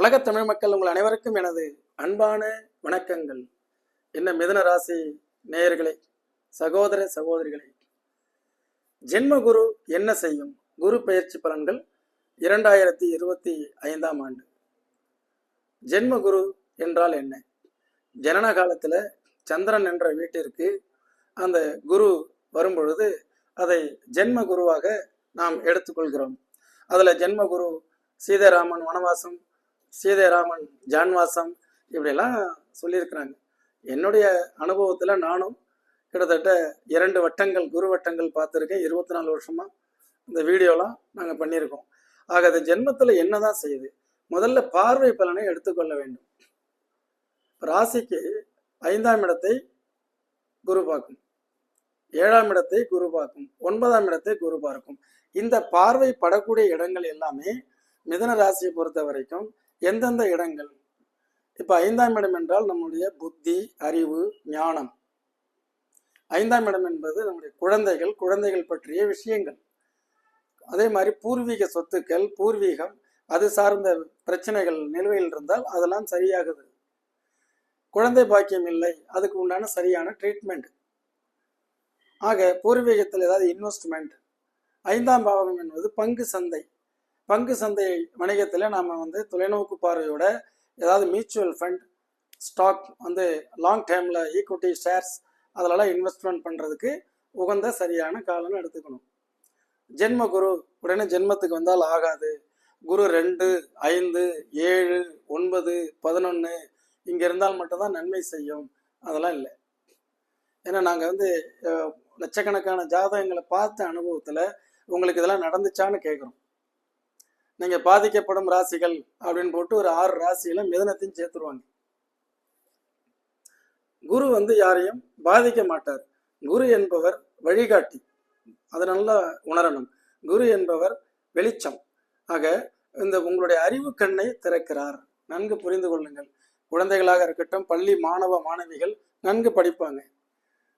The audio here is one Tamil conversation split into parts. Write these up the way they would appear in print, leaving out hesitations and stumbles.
உலக தமிழ் மக்கள் உங்கள் அனைவருக்கும் எனது அன்பான வணக்கங்கள். என்ன மிதுன ராசி நேயர்களே, சகோதர சகோதரிகளே, ஜென்ம குரு என்ன செய்யும்? குரு பெயர்ச்சி பலன்கள் 2025 ஆண்டு. ஜென்ம குரு என்றால் என்ன? ஜனன காலத்துல சந்திரன் என்ற வீட்டிற்கு அந்த குரு வரும்பொழுது அதை ஜென்ம குருவாக நாம் எடுத்துக்கொள்கிறோம். அதுல ஜென்ம குரு சீதாராமன் வனவாசம், சீதாராமன் ஜான்வாசம், இப்படியெல்லாம் சொல்லியிருக்கிறாங்க. என்னுடைய அனுபவத்தில் நானும் கிட்டத்தட்ட 2 வட்டங்கள் குரு வட்டங்கள் பார்த்துருக்கேன். 24 வருஷமா இந்த வீடியோலாம் நாங்கள் பண்ணியிருக்கோம். ஆக அது ஜென்மத்தில் என்னதான் செய்யுது? முதல்ல பார்வை பலனை எடுத்துக்கொள்ள வேண்டும். ராசிக்கு 5ஆம் இடத்தை குரு பார்க்கும், 7ஆம் இடத்தை குரு பார்க்கும், 9ஆம் இடத்தை குரு பார்க்கும். இந்த பார்வை படக்கூடிய இடங்கள் எல்லாமே மிதுன ராசியை பொறுத்த வரைக்கும் எந்தெந்த இடங்கள்? இப்ப 5ஆம் இடம் என்றால் நம்முடைய புத்தி, அறிவு, ஞானம். 5ஆம் இடம் என்பது நம்முடைய குழந்தைகள் பற்றிய விஷயங்கள். அதே மாதிரி பூர்வீக சொத்துக்கள், பூர்வீகம், அது சார்ந்த பிரச்சனைகள் நிலுவையில் இருந்தால் அதெல்லாம் சரியாகுது. குழந்தை பாக்கியம் இல்லை, அதுக்கு உண்டான சரியான ட்ரீட்மெண்ட். ஆக பூர்வீகத்தில் ஏதாவது இன்வெஸ்ட்மெண்ட். 5ஆம் பாவகம் என்பது பங்கு சந்தை. பங்கு சந்தை வணிகத்தில் நாம் தொலைநோக்கு பார்வையோட ஏதாவது மியூச்சுவல் ஃபண்ட், ஸ்டாக் லாங் டைமில் ஈக்விட்டி ஷேர்ஸ் அதிலெல்லாம் இன்வெஸ்ட்மெண்ட் பண்ணுறதுக்கு உகந்த சரியான காலம்னு எடுத்துக்கணும். ஜென்ம குரு உடனே ஜென்மத்துக்கு வந்தால் ஆகாது. குரு 2, 5, 7, 9, 11 இங்கே இருந்தால் மட்டும்தான் நன்மை செய்யும். அதெல்லாம் இல்லை. ஏன்னா நாங்கள் லட்சக்கணக்கான ஜாதகங்களை பார்த்த அனுபவத்தில் உங்களுக்கு இதெல்லாம் நடந்துச்சான்னு கேட்குறோம். நீங்கள் பாதிக்கப்படும் ராசிகள் அப்படின்னு போட்டு ஒரு 6 ராசியில மிதுனத்தையும் சேர்த்துருவாங்க. குரு யாரையும் பாதிக்க மாட்டார். குரு என்பவர் வழிகாட்டி, அதை நல்லா உணரணும். குரு என்பவர் வெளிச்சம். ஆக உங்களுடைய அறிவு கண்ணை திறக்கிறார். நன்கு புரிந்து கொள்ளுங்கள். குழந்தைகளாக இருக்கட்டும், பள்ளி மாணவ மாணவிகள் நன்கு படிப்பாங்க,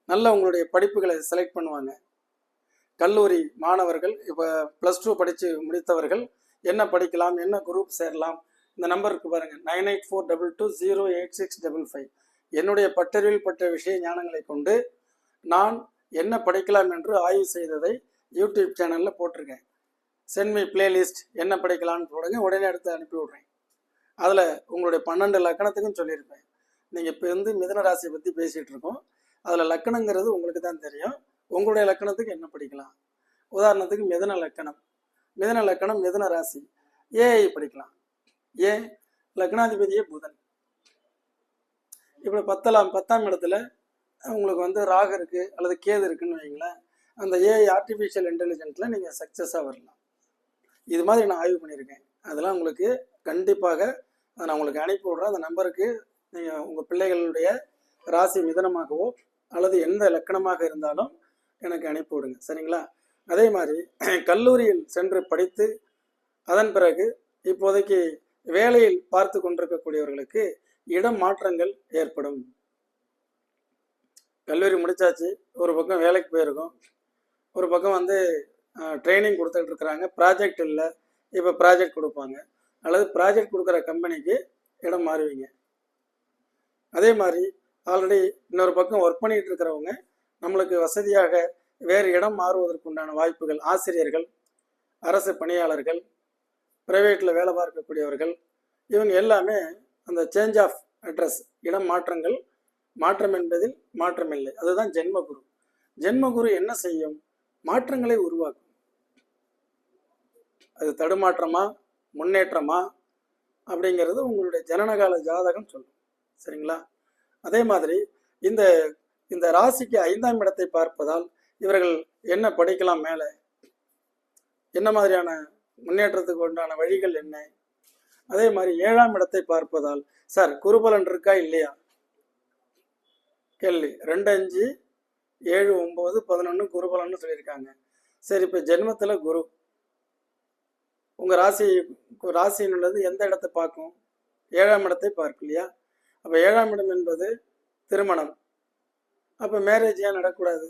நல்ல உங்களுடைய படிப்புகளை செலக்ட் பண்ணுவாங்க. கல்லூரி மாணவர்கள் இப்போ +2 படித்து முடித்தவர்கள் என்ன படிக்கலாம், என்ன குரூப் சேரலாம், இந்த நம்பருக்கு பாருங்க, 9842208655. என்னுடைய பட்டறிவில் பட்ட விஷய ஞானங்களை கொண்டு நான் என்ன படிக்கலாம் என்று ஆய்வு செய்ததை யூடியூப் சேனலில் போட்டிருக்கேன். சென்ட் மீ பிளேலிஸ்ட், என்ன படிக்கலாம்னு போடுங்க, உடனே எடுத்து அனுப்பி விட்றேன். அதில் உங்களுடைய 12 லக்கணத்துக்கும் சொல்லியிருப்பேன். நீங்கள் இப்போ மிதுன ராசியை பற்றி பேசிகிட்டு இருக்கோம். அதில் லக்கணங்கிறது உங்களுக்கு தான் தெரியும். உங்களுடைய லக்கணத்துக்கு என்ன படிக்கலாம்? உதாரணத்துக்கு மிதுன லக்கணம், மிதுன ராசி, ஏஐ படிக்கலாம். ஏன்? லக்னாதிபதியே புதன். இப்படி 10ஆம் இடத்துல உங்களுக்கு ராகு இருக்கு அல்லது கேது இருக்குன்னு வைங்களேன், அந்த ஏஐ ஆர்டிஃபிஷியல் இன்டெலிஜென்ட்ல நீங்கள் சக்ஸஸாக வரலாம். இது மாதிரி நான் ஆய்வு பண்ணியிருக்கேன். அதெல்லாம் உங்களுக்கு கண்டிப்பாக நான் உங்களுக்கு அனுப்பி விட்றேன். அந்த நம்பருக்கு நீங்கள் உங்கள் பிள்ளைகளுடைய ராசி மிதனமாகவோ அல்லது எந்த லக்கணமாக இருந்தாலும் எனக்கு அனுப்பி விடுங்க, சரிங்களா? அதே மாதிரி கல்லூரியில் சென்று படித்து அதன் பிறகு இப்போதைக்கு வேலையில் பார்த்து கொண்டிருக்கக்கூடியவர்களுக்கு இடம் மாற்றங்கள் ஏற்படும். கல்லூரி முடிச்சாச்சு, ஒரு பக்கம் வேலைக்கு போயிருக்கோம், ஒரு பக்கம் ட்ரைனிங் கொடுத்துட்டு இருக்கிறாங்க, ப்ராஜெக்ட் இல்லை, இப்போ ப்ராஜெக்ட் கொடுப்பாங்க, அல்லது ப்ராஜெக்ட் கொடுக்குற கம்பெனிக்கு இடம் மாறுவீங்க. அதே மாதிரி ஆல்ரெடி இன்னொரு பக்கம் ஒர்க் பண்ணிட்டு இருக்கிறவங்க நம்மளுக்கு வசதியாக வேறு இடம் மாறுவதற்குண்டான வாய்ப்புகள். ஆசிரியர்கள், அரசு பணியாளர்கள், பிரைவேட்டில் வேலை பார்க்கக்கூடியவர்கள், இவங்க எல்லாமே அந்த சேஞ்ச் ஆஃப் அட்ரஸ், இடம் மாற்றங்கள். மாற்றம் என்பதில் மாற்றம் இல்லை. அதுதான் ஜென்மகுரு. ஜென்மகுரு என்ன செய்யும்? மாற்றங்களை உருவாக்கும். அது தடுமாற்றமா முன்னேற்றமா அப்படிங்கிறது உங்களுடைய ஜனனகால ஜாதகம் சொல்லும், சரிங்களா? அதே மாதிரி இந்த ராசிக்கு 5ஆம் இடத்தை பார்ப்பதால் இவர்கள் என்ன படிக்கலாம், மேலே என்ன மாதிரியான முன்னேற்றத்துக்கு உண்டான வழிகள் என்ன? அதே மாதிரி 7ஆம் இடத்தை பார்ப்பதால், சார் குருபலன் இருக்கா இல்லையா கேள்வி. 2, 5, 7, 9, 11 குருபலன்னு சொல்லியிருக்காங்க. சரி, இப்போ ஜென்மத்தில் குரு உங்கள் ராசியினுள்ளது எந்த இடத்தை பார்க்கும்? 7ஆம் இடத்தை பார்க்கும் இல்லையா? அப்போ 7ஆம் இடம் என்பது திருமணம். அப்போ மேரேஜ் ஏன் நடக்கூடாது?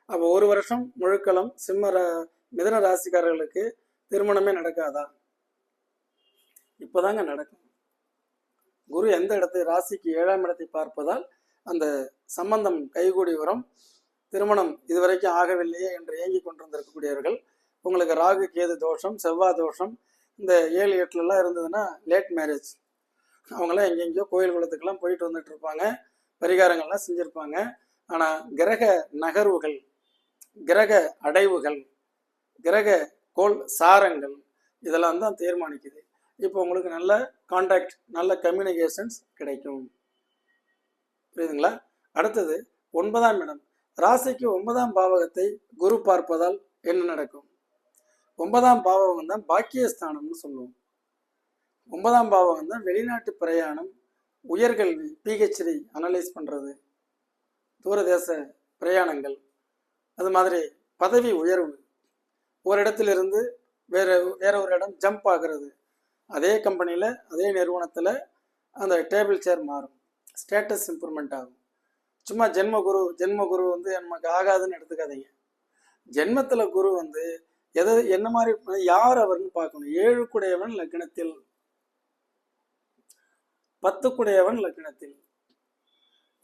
அப்போ 1 வருஷம் முழுக்களம் மிதுன ராசிக்காரர்களுக்கு திருமணமே நடக்காதா? இப்போதாங்க நடக்கும். குரு எந்த இடத்தை, ராசிக்கு 7ஆம் இடத்தை பார்ப்பதால் அந்த சம்பந்தம் கைகூடி வரும். திருமணம் இதுவரைக்கும் ஆகவில்லையே என்று ஏங்கி கொண்டிருந்திருக்கக்கூடியவர்கள், உங்களுக்கு ராகு கேது தோஷம், செவ்வாய் தோஷம் இந்த 7, 8லலாம் இருந்ததுன்னா லேட் மேரேஜ். அவங்களாம் எங்கெங்கேயோ கோயில் குளத்துக்கெல்லாம் போயிட்டு வந்துட்டு இருப்பாங்க, பரிகாரங்கள்லாம் செஞ்சுருப்பாங்க. ஆனால் கிரக நகர்வுகள், கிரக அடைவுகள், கிரக கோள் சாரங்கள் இதெல்லாம் தான் தீர்மானிக்குது. இப்போ உங்களுக்கு நல்ல கான்டாக்ட், நல்ல கம்யூனிகேஷன்ஸ் கிடைக்கும். புரியுதுங்களா? அடுத்தது 9ஆம் இடம். ராசிக்கு 9ஆம் பாவகத்தை குரு பார்ப்பதால் என்ன நடக்கும்? 9ஆம் பாவகம் தான் பாக்கியஸ்தானம்னு சொல்லுவோம். 9ஆம் பாவகம் தான் வெளிநாட்டு பிரயாணம், உயர்கல்வி, பிஹெச்டி அனலைஸ் பண்ணுறது, தூரதேச பிரயாணங்கள், அது மாதிரி பதவி உயர்வு, ஒரு இடத்திலிருந்து வேற ஒரு இடம் ஜம்ப் ஆகிறது, அதே கம்பெனியில் அதே நிறுவனத்தில் அந்த டேபிள் சேர் மாறும், ஸ்டேட்டஸ் இம்ப்ரூவ்மெண்ட் ஆகும். சும்மா ஜென்ம குரு வந்து நமக்கு ஆகாதுன்னு எடுத்துக்காதீங்க. ஜென்மத்தில் குரு வந்து என்ன மாதிரி, யார் அவர்னு பார்க்கணும். 7 குடையவன் லக்னத்தில், 10 குடையவன் லக்னத்தில்.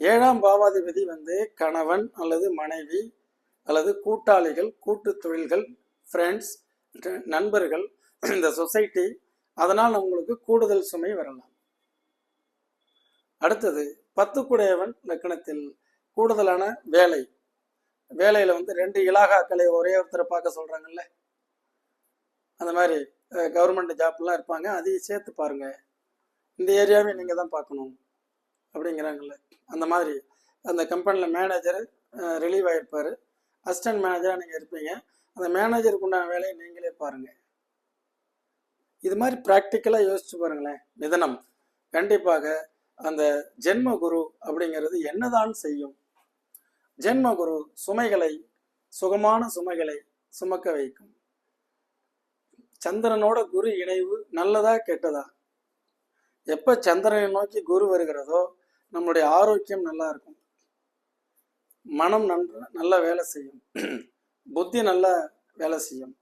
7ஆம் பாவாதிபதி வந்து கணவன் அல்லது மனைவி அல்லது கூட்டாளிகள், கூட்டு தொழில்கள், ஃப்ரெண்ட்ஸ், நண்பர்கள், இந்த சொசைட்டி, அதனால் உங்களுக்கு கூடுதல் சுமை வரலாம். அடுத்தது 10 குடையவன் லக்னத்தில் கூடுதலான வேலையில் வந்து 2 இலாகாக்களை ஒரே ஒருத்தரை பார்க்க சொல்கிறாங்கல்ல, அந்த மாதிரி கவர்மெண்ட் ஜாப்லாம் இருப்பாங்க, அதையும் சேர்த்து பாருங்கள், இந்த ஏரியாவே நீங்கள் தான் பார்க்கணும் அப்படிங்கிறாங்கல்ல. அந்த மாதிரி அந்த கம்பெனியில் மேனேஜர் ரிலீவ் ஆகிருப்பார், அசிஸ்டன்ட் மேனேஜராக நீங்கள் இருப்பீங்க, அந்த மேனேஜருக்கு உண்டான வேலையை நீங்களே பாருங்கள். இது மாதிரி ப்ராக்டிக்கலாக யோசிச்சு பாருங்களேன். மிதனம் கண்டிப்பாக அந்த ஜென்ம குரு அப்படிங்கிறது என்னதான் செய்யும்? ஜென்ம குரு சுமைகளை, சுகமான சுமைகளை சுமக்க வைக்கும். சந்திரனோட குரு இணைவு நல்லதா கெட்டதா? எப்போ சந்திரனை நோக்கி குரு வருகிறதோ நம்மளுடைய ஆரோக்கியம் நல்லா இருக்கும், மனம் நல்ல வேலை செய்யும், புத்தி நல்லா வேலை செய்யும்.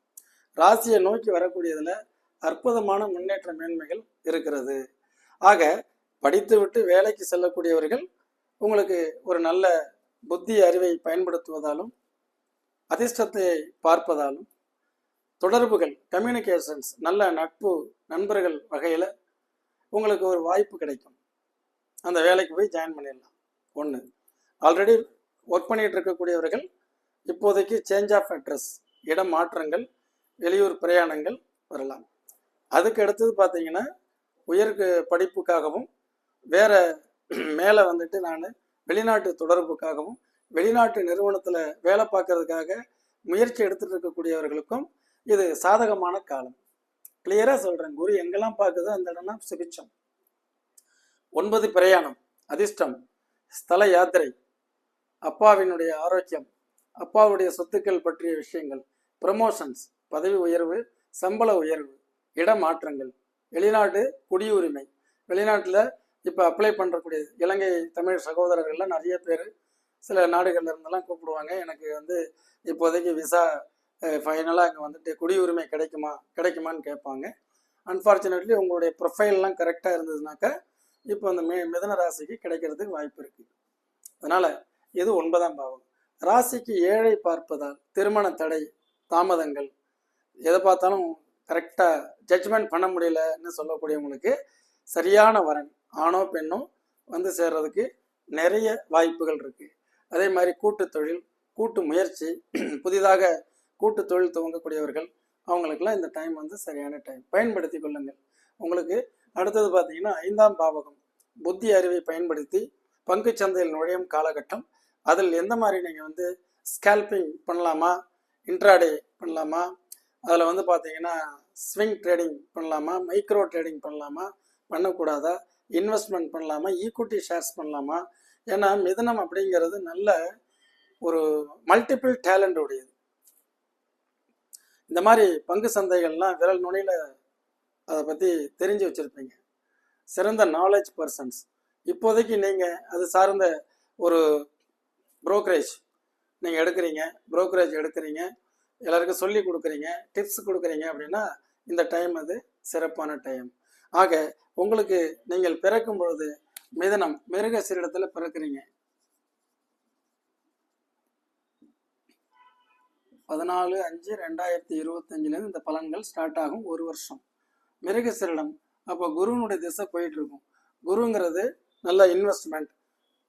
ராசியை நோக்கி வரக்கூடியதில் அற்புதமான முன்னேற்ற மேன்மைகள் இருக்கிறது. ஆக படித்துவிட்டு வேலைக்கு செல்லக்கூடியவர்கள் உங்களுக்கு ஒரு நல்ல புத்தி அறிவை பயன்படுத்துவதாலும், அதிர்ஷ்டத்தை பார்ப்பதாலும், தொடர்புகள், கம்யூனிகேஷன்ஸ், நல்ல நட்பு, நண்பர்கள் வகையில் உங்களுக்கு ஒரு வாய்ப்பு கிடைக்கும். அந்த வேலைக்கு போய் ஜாயின் பண்ணிடலாம். ஒன்று, ஆல்ரெடி ஒர்க் பண்ணிகிட்டு இருக்கக்கூடியவர்கள் இப்போதைக்கு சேஞ்ச் ஆஃப் அட்ரஸ், இடம் மாற்றங்கள், வெளியூர் பிரயாணங்கள் வரலாம். அதுக்கு அடுத்தது பார்த்தீங்கன்னா உயர் படிப்புக்காகவும் வேற மேலே வந்துட்டு நான் வெளிநாட்டு தொடர்புக்காகவும் வெளிநாட்டு நிறுவனத்தில் வேலை பார்க்கறதுக்காக முயற்சி எடுத்துகிட்டு இருக்கக்கூடியவர்களுக்கும் இது சாதகமான காலம். கிளியராக சொல்கிறேன், குரு எங்கெல்லாம் பார்க்குதோ அந்த இடம்லாம் சுபிச்சம். 9 பிரயாணம், அதிர்ஷ்டம், ஸ்தல யாத்திரை, அப்பாவினுடைய ஆரோக்கியம், அப்பாவுடைய சொத்துக்கள் பற்றிய விஷயங்கள், ப்ரமோஷன்ஸ், பதவி உயர்வு, சம்பள உயர்வு, இடமாற்றங்கள், வெளிநாட்டு குடியுரிமை, வெளிநாட்டில் இப்போ அப்ளை பண்ணுறக்கூடியது. இலங்கை தமிழ் சகோதரர்கள்லாம் நிறைய பேர் சில நாடுகளில் இருந்தெல்லாம் கூப்பிடுவாங்க. எனக்கு வந்து இப்போதைக்கு விசா ஃபைனலாக அங்கே வந்துட்டு குடியுரிமை கிடைக்குமான்னு கேட்பாங்க. அன்ஃபார்ச்சுனேட்லி உங்களுடைய ப்ரொஃபைல்லாம் கரெக்டாக இருந்ததுனாக்கா இப்போ அந்த மிதன ராசிக்கு கிடைக்கிறதுக்கு வாய்ப்பு இருக்குது. அதனால் இது 9ஆம் பாவம். ராசிக்கு 7ஐ பார்ப்பதால் திருமண தடை, தாமதங்கள், எதை பார்த்தாலும் கரெக்டாக ஜட்ஜ்மெண்ட் பண்ண முடியலன்னு சொல்லக்கூடியவங்களுக்கு சரியான வரன், ஆணோ பெண்ணோ வந்து சேர்றதுக்கு நிறைய வாய்ப்புகள் இருக்குது. அதே மாதிரி கூட்டு தொழில், கூட்டு முயற்சி, புதிதாக கூட்டு தொழில் துவங்கக்கூடியவர்கள் அவங்களுக்கெல்லாம் இந்த டைம் வந்து சரியான டைம், பயன்படுத்தி கொள்ளுங்கள். உங்களுக்கு அடுத்தது பார்த்தீங்கன்னா 5ஆம் பாவகம், புத்தி அறிவை பயன்படுத்தி பங்கு சந்தையில் நுழையும் காலகட்டம். அதில் எந்த மாதிரி நீங்கள் வந்து ஸ்கேல்பிங் பண்ணலாமா, இன்ட்ராடே பண்ணலாமா, அதில் வந்து பார்த்தீங்கன்னா ஸ்விங் ட்ரேடிங் பண்ணலாமா, மைக்ரோ ட்ரேடிங் பண்ணலாமா, பண்ணக்கூடாதா, இன்வெஸ்ட்மெண்ட் பண்ணலாமா, ஈக்விட்டி ஷேர்ஸ் பண்ணலாமா? ஏன்னா மிதனம் அப்படிங்கிறது நல்ல ஒரு மல்டிபிள் டேலண்ட் உடையது. இந்த மாதிரி பங்கு சந்தைகள்லாம் விரல் நுனியில் அதை பற்றி தெரிஞ்சு வச்சுருப்பீங்க. சிறந்த நாலேஜ் பர்சன்ஸ். இப்போதைக்கு நீங்கள் அது சார்ந்த ஒரு புரோக்கரேஜ் நீங்கள் எடுக்கிறீங்க, எல்லாருக்கும் சொல்லி கொடுக்குறீங்க, டிப்ஸ் கொடுக்குறீங்க அப்படின்னா இந்த டைம் அது சிறப்பான டைம். ஆக உங்களுக்கு நீங்கள் பிறக்கும் பொழுது மிதனம் மிருகசீரிடத்துல பிறக்கிறீங்க. 14/5/2025 இந்த பலன்கள் ஸ்டார்ட் ஆகும். ஒரு வருஷம் மிருகசீரிடம். அப்போ குருவனுடைய திசை போயிட்டு இருக்கும். குருங்கிறது நல்ல இன்வெஸ்ட்மெண்ட்,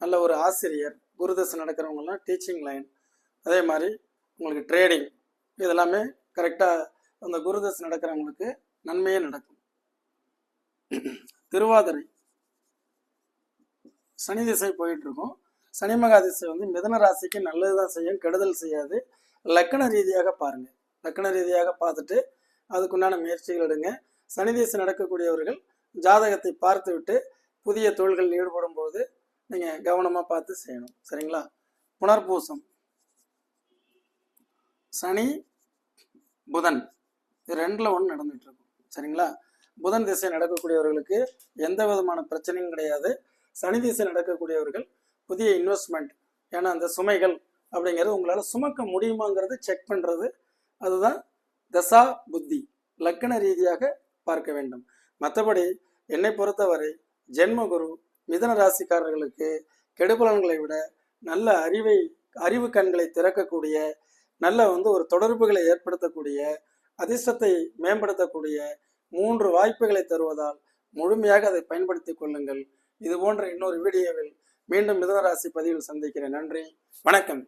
நல்ல ஒரு ஆசிரியர். குரு திசை நடக்கிறவங்கலாம் டீச்சிங் லைன். அதே மாதிரி உங்களுக்கு ட்ரேடிங், இதெல்லாமே கரெக்டாக அந்த குரு திசை நடக்கிறவங்களுக்கு நன்மையே நடக்கும். திருவாதிரை சனி திசை போயிட்டு இருக்கும். சனி மகா திசை மிதன ராசிக்கு நல்லதுதான் செய்யும், கெடுதல் செய்யாது. லக்கண ரீதியாக பாருங்க. லக்கண ரீதியாக பார்த்துட்டு அதுக்குண்டான முயற்சிகள் எடுங்க. சனி திசை நடக்கக்கூடியவர்கள் ஜாதகத்தை பார்த்து விட்டு புதிய தொழில்களில் ஈடுபடும் போது நீங்க கவனமா பார்த்து செய்யணும். சரிங்களா? புனர்பூசம் சனி புதன் இது 2ல் 1 நடந்துட்டு இருக்கும். சரிங்களா? புதன் திசை நடக்கக்கூடியவர்களுக்கு எந்த விதமான பிரச்சனையும் கிடையாது. சனி திசை நடக்கக்கூடியவர்கள் புதிய இன்வெஸ்ட்மெண்ட், ஏன்னா அந்த சுமைகள் அப்படிங்கிறது உங்களால் சுமக்க முடியுமாங்கிறது செக் பண்ணுறது. அதுதான் தசா புத்தி, லக்கண ரீதியாக பார்க்க வேண்டும். மற்றபடி என்னை பொறுத்தவரை ஜென்மகுரு மிதன ராசிக்காரர்களுக்கு கெடுபலன்களை விட நல்ல அறிவு கண்களை திறக்கக்கூடிய, நல்ல ஒரு தொடர்புகளை ஏற்படுத்தக்கூடிய, அதிர்ஷ்டத்தை மேம்படுத்தக்கூடிய 3 வாய்ப்புகளை தருவதால் முழுமையாக அதை பயன்படுத்திக் கொள்ளுங்கள். இது போன்ற இன்னொரு வீடியோவில் மீண்டும் மிதன ராசி பதிவில் சந்திக்கிறேன். நன்றி, வணக்கம்.